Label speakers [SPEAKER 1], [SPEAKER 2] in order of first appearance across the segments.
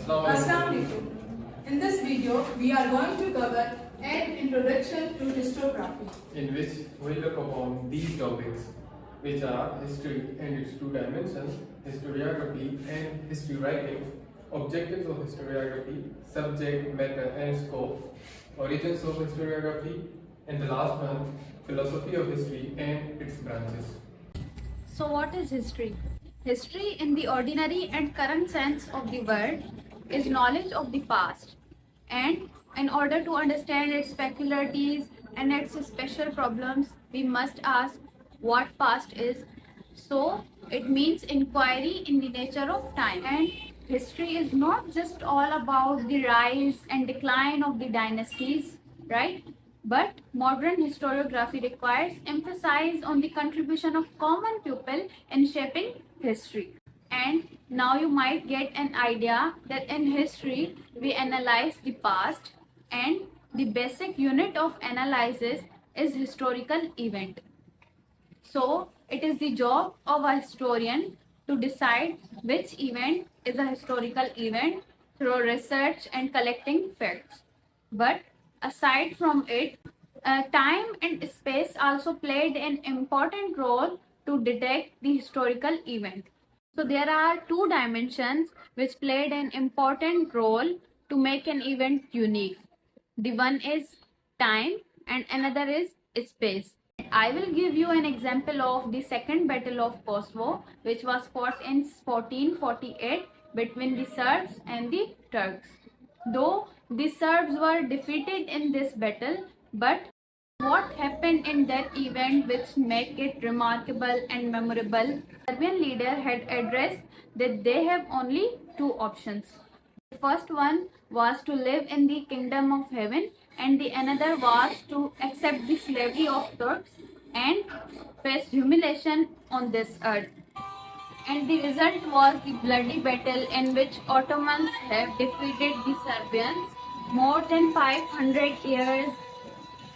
[SPEAKER 1] Assalamualaikum. In this video, we are going to cover an introduction to historiography,
[SPEAKER 2] in which we look upon these topics, which are history and its two dimensions, historiography and history writing, objectives of historiography, subject, matter and scope, origins of historiography, and the last one, philosophy of history and its branches.
[SPEAKER 3] So what is history? History in the ordinary and current sense of the word is knowledge of the past, and in order to understand its peculiarities and its special problems, we must ask what past is. So it means inquiry in the nature of time, and history is not just all about the rise and decline of the dynasties, right? But modern historiography requires emphasis on the contribution of common people in shaping history. And now you might get an idea that in history we analyze the past, and the basic unit of analysis is historical event. So it is the job of a historian to decide which event is a historical event through research and collecting facts. But aside from it, time and space also played an important role to detect the historical event. So there are two dimensions which played an important role to make an event unique. The one is time and another is space. I will give you an example of the Second Battle of Kosovo, which was fought in 1448 between the Serbs and the Turks. Though the Serbs were defeated in this battle, but what happened in that event which make it remarkable and memorable? The Serbian leader had addressed that they have only two options. The first one was to live in the kingdom of heaven, and the another was to accept the slavery of Turks and face humiliation on this earth. And the result was the bloody battle in which Ottomans have defeated the Serbians. More than 500 years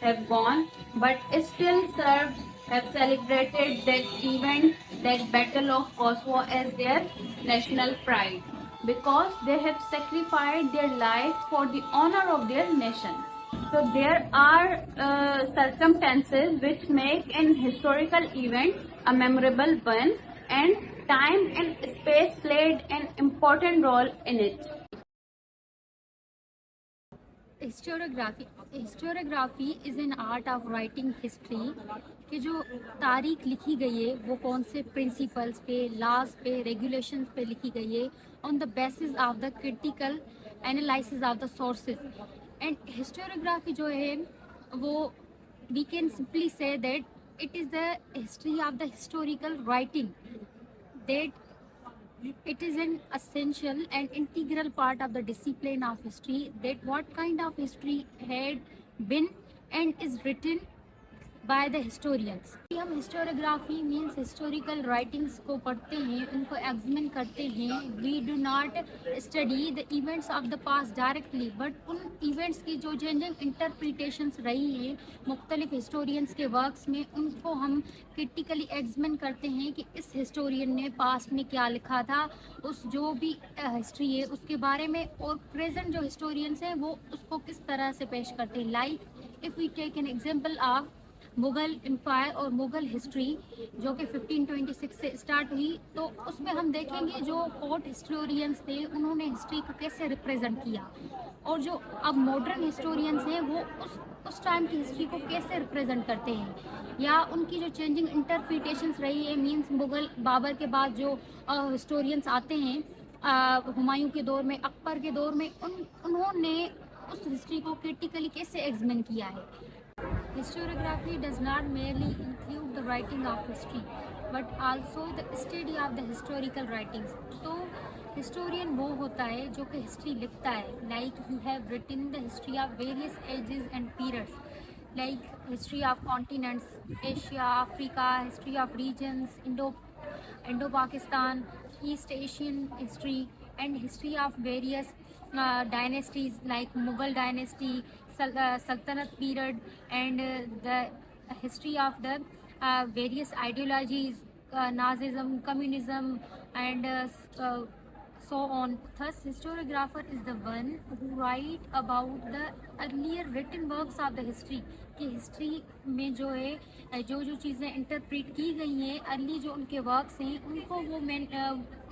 [SPEAKER 3] have gone, but still Serbs have celebrated that event, that Battle of Kosovo, as their national pride, because they have sacrificed their life for the honor of their nation. So there are circumstances which make an historical event a memorable one, and time and space played an important role in it.
[SPEAKER 4] Historiography is an art of writing history कि जो तारीख लिखी गई है वो कौन से principles पे, लॉज पे, रेगुलेशंस पे लिखी गई है on the basis of the critical analysis of the sources. And historiography जो है वो we can simply say that it is the history of the historical writing, that it is an essential and integral part of the discipline of history, that what kind of history had been and is written by the historians. हम historiography means historical writings को पढ़ते हैं, उनको examine करते हैं. We do not study the events of the past directly, but उन events की जो चेंजिंग इंटरप्रिटेशंस रही हैं मुख्तलिफ हिस्टोरियंस के वर्क्स में, उनको हम क्रिटिकली एग्जामिन करते हैं कि इस हिस्टोरियन ने पास्ट में क्या लिखा था, उस जो भी हिस्ट्री है उसके बारे में, और प्रेजेंट जो हिस्टोरियंस हैं वो उसको किस तरह से पेश करते हैं. Like if we take an example of Mughal empire और मुग़ल हिस्ट्री जो कि 1526 से स्टार्ट हुई, तो उसमें हम देखेंगे जो कोर्ट हिस्टोरियंस थे उन्होंने हिस्ट्री को कैसे रिप्रेजेंट किया, और जो अब मॉडर्न हिस्टोरियंस हैं वो उस टाइम की हिस्ट्री को कैसे रिप्रेजेंट करते हैं, या उनकी जो चेंजिंग इंटरप्रिटेशंस रही है. मींस मुग़ल बाबर के बाद जो हिस्टोरियंस आते हैं हुमायूं के दौर में, अकबर के दौर में, उन्होंने उस हिस्ट्री को क्रिटिकली कैसे एग्जामिन किया है. Historiography does not merely include the writing of history, but also the study of the historical writings. तो historian वो होता है जो कि history लिखता है. Like he have written the history of various ages and periods, like history of continents, Asia, Africa, history of regions, Indo-Pakistan, East Asian history, and history of various dynasties like Mughal dynasty, Sultanate period, and the history of the various ideologies, Nazism, communism, and so on. Thus, historiographer is the one who write about the earlier written works of the history. कि history में जो है जो चीज़ें interpret की गई हैं early जो उनके वर्क्स हैं उनको वो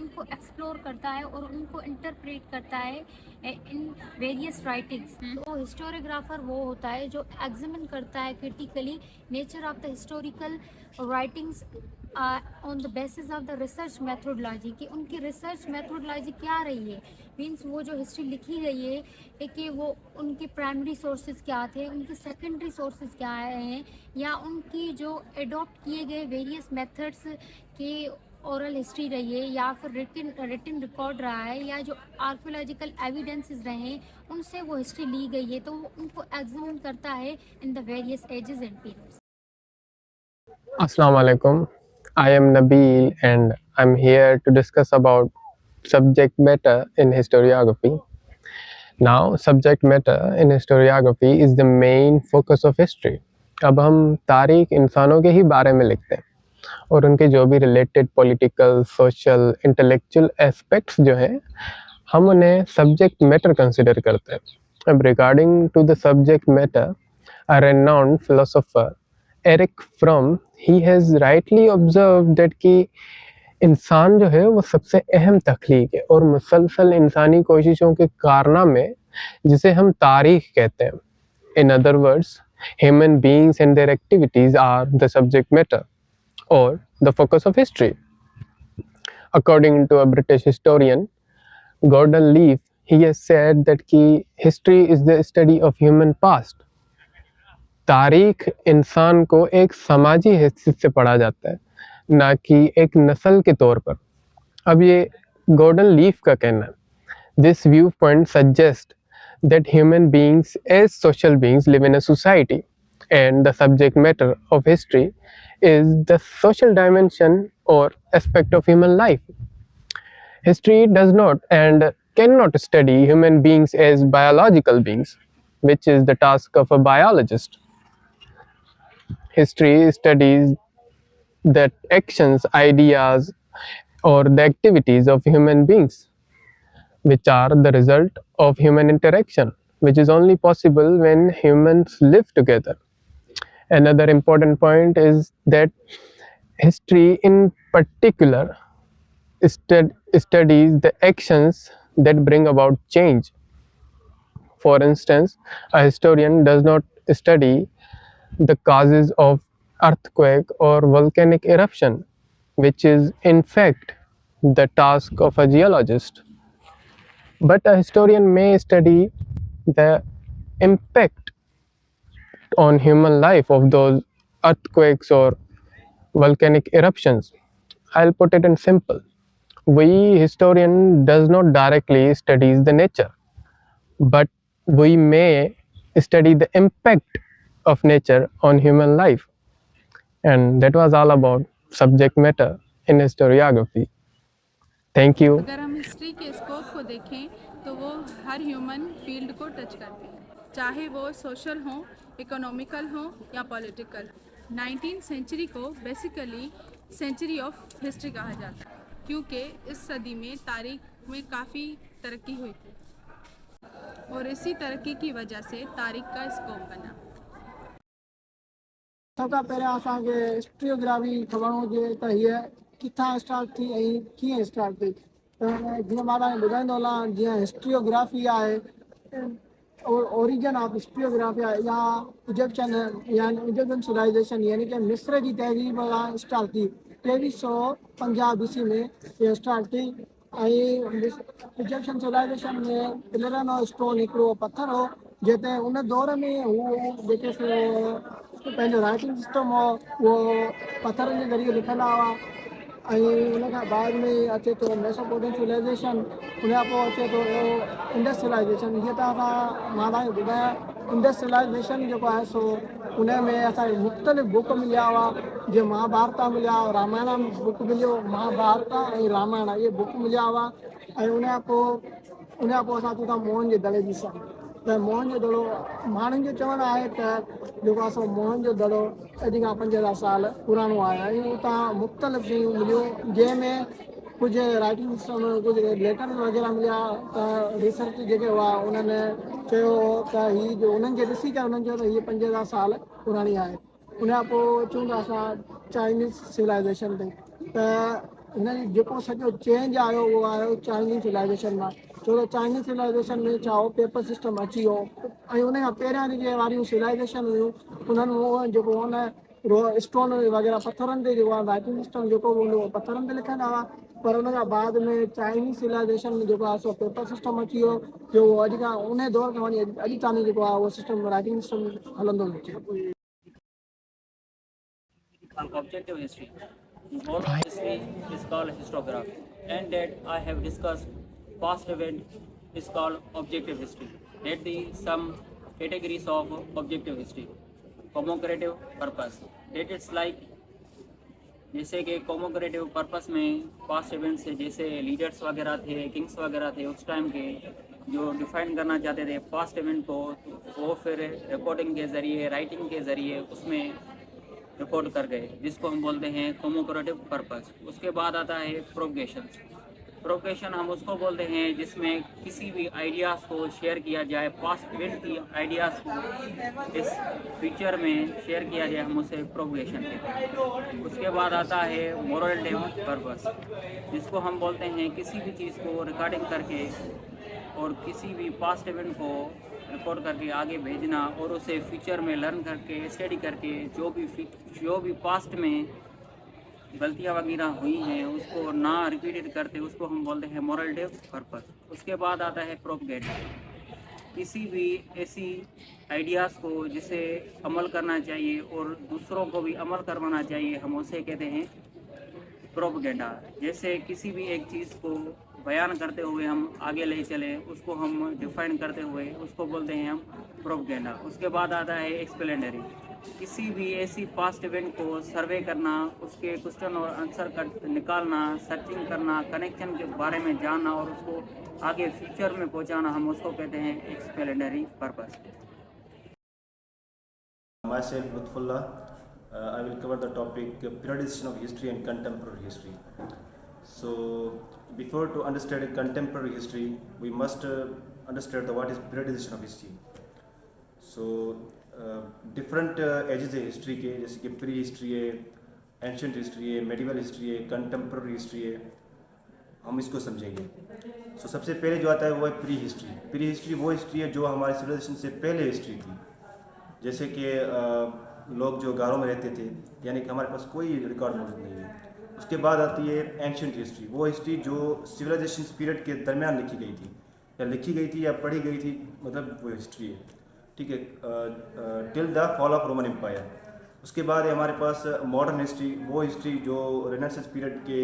[SPEAKER 4] उनको एक्सप्लोर करता है और उनको इंटरप्रेट करता है इन वेरियस राइटिंग्स. तो हिस्टोरियोग्राफर वो होता है जो एग्जामिन करता है critically nature of the historical writings on the basis of the research methodology कि उनकी रिसर्च मेथोडोलॉजी क्या रही है. मीन्स वो जो हिस्ट्री लिखी गई है कि वो उनके प्राइमरी सोर्सेज क्या थे, उनके सेकेंडरी सोर्सेज क्या हैं, या उनकी जो एडॉप्ट किए गए वेरियस मेथड्स के ओरल हिस्ट्री रही है या फिर रिटन रिकॉर्ड रहा है या जो आर्कियोलॉजिकल एविडेंसेस रहे हैं उनसे वो हिस्ट्री ली गई है. तो वो उनको एग्जामिन करता है in the various ages and periods.
[SPEAKER 5] Assalamu alaikum. I am Nabil and I'm here to discuss about subject matter in historiography. Now, subject matter in historiography is the main focus of history. अब हम तारीख इंसानों के ही बारे में लिखते हैं और उनके जो भी related political, social, intellectual aspects जो हैं हम उन्हें सब्जेक्ट मैटर कंसिडर करते हैं. अब regarding to the subject matter, a renowned philosopher Eric from he has rightly observe that कि इंसान जो है वो सबसे अहम तख्लीक है और मुसलसल इंसानी कोशिशों के कारनामे जिसे हम तारीख कहते हैं. In other words, human beings and their activities are the subject matter और the focus of history. According to a British historian Gordon Leaf, he has said that कि history is the study of human past. तारीख इंसान को एक समाजी हैसियत से पढ़ा जाता है, ना कि एक नस्ल के तौर पर. अब ये गॉर्डन लीफ का कहना है. This viewpoint suggest that human beings as social beings live in a society and the subject matter of history is the social dimension और aspect of human life. History does not and can not study human beings as biological beings, which is the task of a biologist. History studies the actions, ideas, or the activities of human beings, which are the result of human interaction, which is only possible when humans live together. Another important point is that history in particular studies the actions that bring about change. For instance, a historian does not study the causes of earthquake or volcanic eruption, which is in fact the task of a geologist. But a historian may study the impact on human life of those earthquakes or volcanic eruptions. I'll put it in simple. We historian does not directly studies the nature, but we may study the impact of nature on human life. And that was all about subject matter in historiography. Thank you.
[SPEAKER 1] अगर हम history के scope को देखें तो वो हर human field को touch करते हैं, चाहे वो सोशल हो, इकोनॉमिकल हो या पॉलिटिकल. 19th सेंचुरी को बेसिकली सेंचुरी ऑफ हिस्ट्री कहा जाता है क्योंकि इस सदी में तारीख में काफ़ी तरक्की हुई थी और इसी तरक्की की वजह से तारीख का स्कोप बना.
[SPEAKER 6] सबका पहिरियों असांखे हिस्ट्रियोग्राफी ख़बर हुजे त हीअ किथां स्टार्ट थी ऐं कीअं स्टार्ट थी. त जीअं मां तव्हांखे ॿुधाईंदो हलां, जीअं हिस्ट्रियोग्राफी आहे, ओरिजिन ऑफ हिस्ट्रियोग्राफी आहे या इजिप्शियन सिविलाइजेशन यानी कि मिस्र जी तहज़ीब खां स्टार्ट थी. 2350 BC में इहा स्टार्ट थी. ऐं इजिप्शियन सिविलाइजेशन में पिलरन ऑफ स्टोन हिकिड़ो पथर हो जिते उन दौर में हू जेके पंहिंजो राइटिंग सिस्टम हो उहो पथरनि जे ज़रिए लिखंदा हुआ. ऐं उन खां बाद में अचे थो मेसोपोटेमियन सिविलाइजेशन, उन खां पोइ अचे थो इंडस सिविलाइजेशन. जीअं त मां तव्हांखे ॿुधायां, इंडस सिविलाइजेशन जेको आहे सो उन में असांखे मुख़्तलिफ़ बुक मिलिया हुआ. जीअं महाभारत मिलिया, रामायण बुक मिलियो, महाभारत ऐं रामायण इहे बुक मिलिया हुआ. ऐं उन खां पोइ असां अचूं था मोहन जे दड़े जी सां. त मोहन जो दड़ो माण्हुनि जो चवणु आहे त जेको आहे सो मोहन जो दड़ो अॼु खां 5000 साल पुराणो आहे. ऐं उतां मुख़्तलिफ़ शयूं मिलियूं जंहिंमें कुछ राइटिंग सिस्टम कुछ लेटर वग़ैरह मिलिया त रिसर्च जेके हुआ उन्हनि चयो त हीअ जो उन्हनि खे ॾिसी करे उन्हनि चयो त हीअ 5000 साल पुराणी आहे। उनखां पोइ अचूं था असां चाइनीज़ सिविलाइज़ेशन ते त हिन जेको सॼो चेंज आयो उहो आयो चाइनीज़ सिविलाइज़ेशन मां। छो त चाइनीज़ सिविलाइज़ेशन में छा हो पेपर सिस्टम अची वियो ऐं उन खां पहिरियां जेके वारियूं सिविलाइज़ेशन हुयूं उन्हनि उहो जेको हुन स्टोन वग़ैरह पथरनि ते जेको आहे राइटिंग सिस्टम जेको हूंदो उहो पथरनि ते लिखंदा हुआ। पर उन खां बाद में चाइनीज़ सिविलाइज़ेशन में जेको आहे सो पेपर सिस्टम अची वियो जो अॼु खां उन दौर खां वञी अॼु ताईं जेको आहे उहो सिस्टम राइटिंग सिस्टम हलंदो अचे।
[SPEAKER 7] Objective history. The whole of history is called historiography, and that I have discussed past event is called objective history. That the some categories of objective history. Commemorative purpose. That it's like जैसे कि कॉमोग्रेटिव purpose में past event से जैसे leaders वगैरह थे, Kings वगैरह थे उस टाइम के जो डिफाइन करना चाहते थे पास्ट इवेंट को, वो फिर रिकॉर्डिंग के ज़रिए, राइटिंग के ज़रिए उसमें रिकॉर्ड कर गए, जिसको हम बोलते हैं कॉमोग्रेटिव पर्पस। उसके बाद आता है प्रोपगेशन। प्रोपगेशन हम उसको बोलते हैं जिसमें किसी भी आइडियाज़ को शेयर किया जाए, पास्ट इवेंट की आइडियाज़ को इस फ्यूचर में शेयर किया जाए, हम उसे प्रोपगेशन कहते हैं। उसके बाद आता है मोरलेटिव पर्पस, जिसको हम बोलते हैं किसी भी चीज़ को रिकॉर्डिंग करके और किसी भी पास्ट इवेंट को रिकॉर्ड करके आगे भेजना और उसे फ्यूचर में लर्न करके स्टडी करके जो भी पास्ट में गलतियाँ वगैरह हुई हैं उसको ना रिपीटेड करते, उसको हम बोलते हैं मोरलेटिव पर्पस। उसके बाद आता है प्रोपगेंडा। किसी भी ऐसी आइडियाज़ को जिसे अमल करना चाहिए और दूसरों को भी अमल करवाना चाहिए, हम उसे कहते हैं प्रोपगेंडा। जैसे किसी भी एक चीज़ को बयान करते हुए हम आगे ले चले, उसको हम डिफाइन करते हुए उसको बोलते हैं हम प्रोपगेंडा। उसके बाद आता है एक्सप्लेनरी। किसी भी ऐसी पास्ट इवेंट को सर्वे करना, उसके क्वेश्चन और आंसर निकालना, सर्चिंग करना, कनेक्शन के बारे में जानना और उसको आगे फ्यूचर में पहुंचाना, हम उसको कहते हैं एक्सप्लेनरी purpose.
[SPEAKER 8] Myself, Lutfullah, I will cover the topic periodization of history and contemporary history. So, before to understand contemporary history, we must understand what is periodization of history. So, different ages है history के, जैसे कि pre history है, ancient history है, medieval history है, contemporary history है, हम इसको समझेंगे। सो सबसे पहले जो आता है वो है प्री हिस्ट्री। प्री हिस्ट्री वो हिस्ट्री है जो हमारे सिविलाइजेशन से पहले हिस्ट्री थी, जैसे कि लोग जो गाँवों में रहते थे, यानी कि हमारे पास कोई रिकॉर्ड मौजूद नहीं है। उसके बाद आती है एंशियंट हिस्ट्री, वो हिस्ट्री जो सिविलाइजेशन पीरियड के दरमियान लिखी गई थी या पढ़ी गई थी, मतलब वो हिस्ट्री है, ठीक है, till the fall of Roman empire. उसके बाद है हमारे पास मॉडर्न हिस्ट्री, वो हिस्ट्री जो रेनेसांस पीरियड के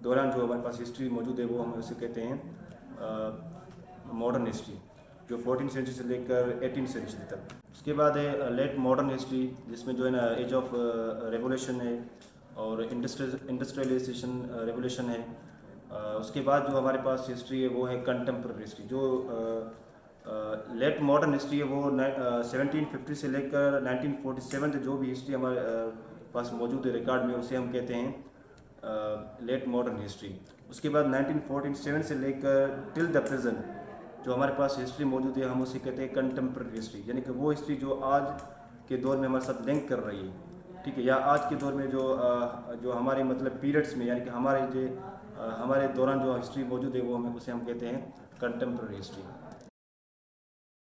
[SPEAKER 8] दौरान जो हमारे पास हिस्ट्री मौजूद है वो हम उसे कहते हैं मॉडर्न हिस्ट्री, जो 14th सेंचुरी से लेकर 18th सेंचुरी तक। उसके बाद है लेट मॉडर्न हिस्ट्री, जिसमें जो है ना एज ऑफ रेवोल्यूशन है और इंडस्ट्रियलाइजेशन रेवोल्यूशन है। उसके बाद जो हमारे पास हिस्ट्री है वो है कंटेम्प्रेरी हिस्ट्री। जो लेट मॉडर्न हिस्ट्री है वो 1750 से लेकर 1947 तक जो भी हिस्ट्री हमारे पास मौजूद है रिकॉर्ड में, उसे हम कहते हैं लेट मॉडर्न हिस्ट्री। उसके बाद 1947 से लेकर टिल द प्रेजेंट जो हमारे पास हिस्ट्री मौजूद है, हम उसे कहते हैं कंटेम्प्रेरी हिस्ट्री, यानी कि वो हिस्ट्री जो आज के दौर में हमारे साथ लिंक कर रही है, ठीक है, या आज के दौर में जो हमारे मतलब पीरियड्स में, यानी कि हमारे दौरान जो हिस्ट्री मौजूद है वो उसे हम कहते हैं contemporary history.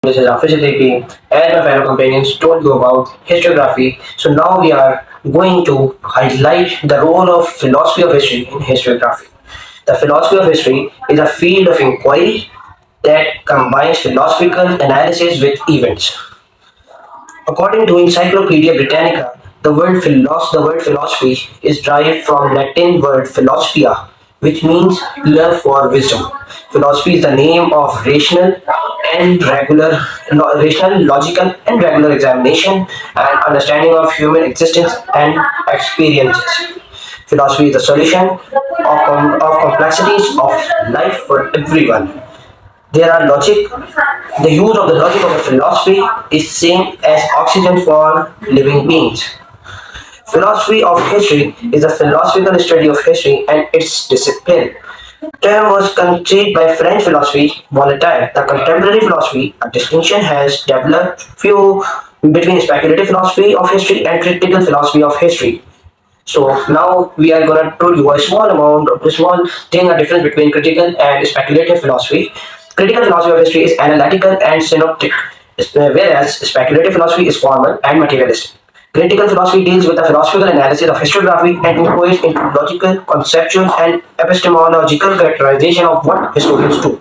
[SPEAKER 9] This is Hafiz Siddiqui and my fellow companions told you about historiography. So now we are going to highlight the role of philosophy of history in historiography. The philosophy of history is a field of inquiry that combines philosophical analysis with events. According to Encyclopedia Britannica, the word philosophy is derived from Latin word philosophia, which means love for wisdom. Philosophy is the name of rational, logical, and regular examination and understanding of human existence and experiences. Philosophy is the solution of complexities of life for everyone. The use of the logic of a philosophy is same as oxygen for living beings. Philosophy of history is the philosophical study of history and its discipline. Term was conceived by French philosophy Voltaire. The contemporary philosophy, a distinction has developed few between speculative philosophy of history and critical philosophy of history. So now we are gonna tell you a small thing, a difference between critical and speculative philosophy. Critical philosophy of history is analytical and synoptic, whereas speculative philosophy is formal and materialistic. Critical philosophy deals with the philosophical analysis of historiography and inquiries into logical, conceptual, and epistemological characterization of what historians do.